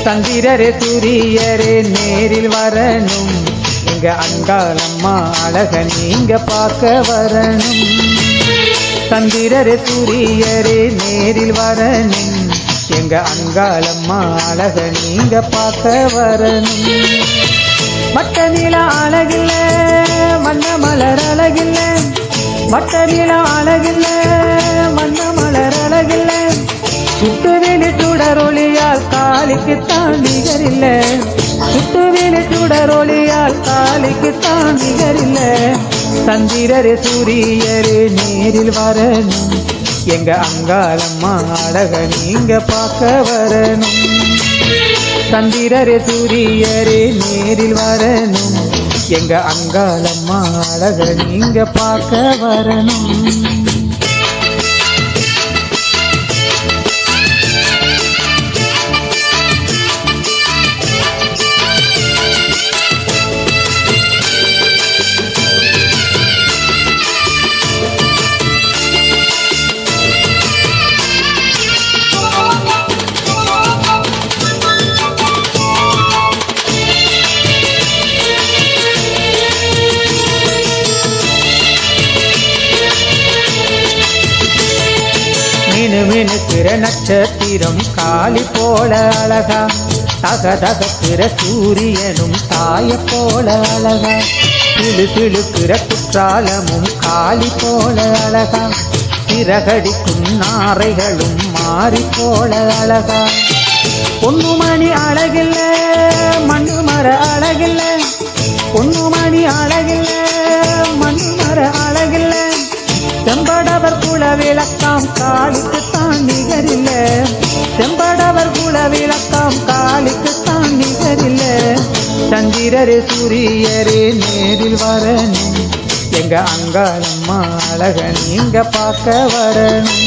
சந்திரரே சூரியரே நேரில் வரணும், எங்க அங்காளம்மா அழக நீங்க பார்க்க வரணும். சந்திரரே சூரியரே நேரில் வரணும், எங்க அங்காளம்மா அழக நீங்க பார்க்க வரணும். மட்ட நில அழகில்ல வண்ண மலர் அழகில்ல, மட்ட நில அழகில்ல வண்ண மலர் அழகில்ல, சுட்டுவேலி சுடரொளியால் காலிக்குத்தான் நிகரில்ல, சுட்டுவேலி சுடரொளியால் காலிக்குத்தான் நிகரில்ல. சந்திரரே சூரியரே நேரில் வரணும், எங்க அங்காளம்மா அழக நீங்க பார்க்க வரணும். சந்திரரே சூரியரே நேரில் வரணும், எங்க அங்காளம்மா அழக நீங்க பார்க்க வரணும். மினுமினுக்கிற நட்சத்திரம் காளி போல அழகா, தகதகக்கிற சூரியனும் தாய போல அழகா, சிலு சிலுக்கிற குற்றாலமும் காளி போல அழகா, சிறகடிக்கும் நாரைகளும் மாறி போல அழகா. பொன்னுமணி அழகில்ல மண்ணு மர அழகில்ல, பொன்னுமணி அழகில்ல மண்ணு மர அழகில்ல, செம்படவர் குல விளக்காம் காளிக்குத்தான் நிகரில்ல, செம்படவர் குல விளக்காம் காளிக்குத்தான் நிகரில்ல. சந்திரரே சூரியரே நேரில் வரணும், எங்க அங்காளம்மா அழக நீங்க பார்க்க வரணும்.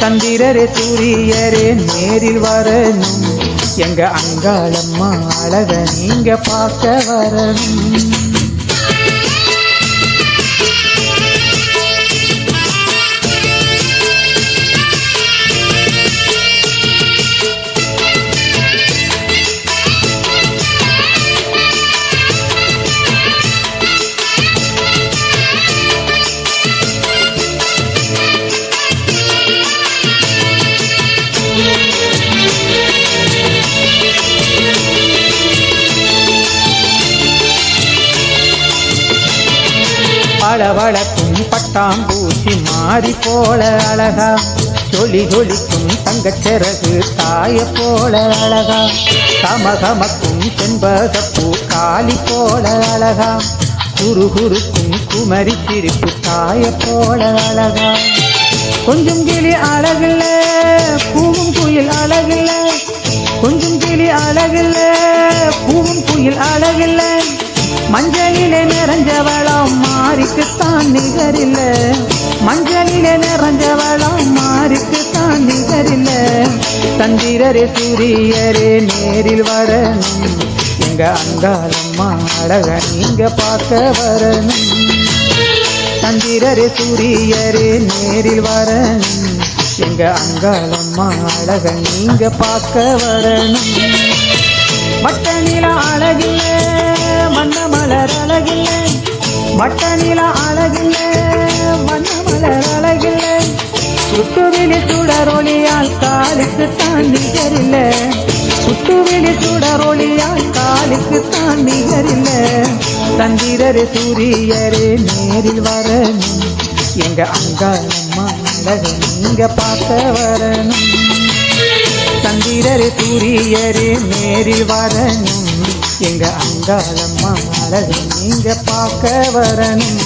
சந்திரரே சூரியரே நேரில் வரணும், எங்க அங்காளம்மா அழக நீங்க பார்க்க வரணும். பளபளக்கும் பட்டாம்பூச்சி மாறி போல அழகா, சொலி சொலிக்கும் தங்கச்சிறகு தாய போல அழகா, கமகமக்கும் செண்பகப்பூ காளி போல அழகா, குறுகுறுக்கும் குமரி சிரிப்பு தாய போல அழகா. கொஞ்சம் கிளி அழகில்ல பூவும் குயில் அழகில்ல, கொஞ்சம் கிளி அழகில்ல பூவும் குயில் அழகில்ல, மஞ்சளிலே நிறைஞ்சவளாம் மாறிக்குத்தான் நிகரில்ல, மஞ்சளிலே நிறைஞ்சவளாம் மாறிக்குத்தான் நிகரில்ல. சந்திரரே சூரியரே நேரில் வரணும், எங்க அங்காளம்மா அழக நீங்க பார்க்க வரணும். சந்திரரே சூரியரே நேரில் வரணும், எங்க அங்காளம்மா அழக நீங்க பார்க்க வரணும். மட்ட நில அழகில்ல வண்ண மலர் அழகில்ல, மட்ட நில அழகில்ல வண்ண மலர் அழகில்ல, சுட்டுவிழி சுடரொளியால் காலுக்குத்தான் நிகரில்ல, சுட்டுவிழி சுடரொளியால் காலுக்குத்தான் நிகரில்ல. சந்திரரே சூரியரே நேரில் வரணும், எங்க அங்காளம்மா அழக நீங்க பார்க்க வரணும். சந்திரரே சூரியரே நேரில் வரணும், எங்க அங்காளம்மா அழக நீங்க பார்க்க வரணும்.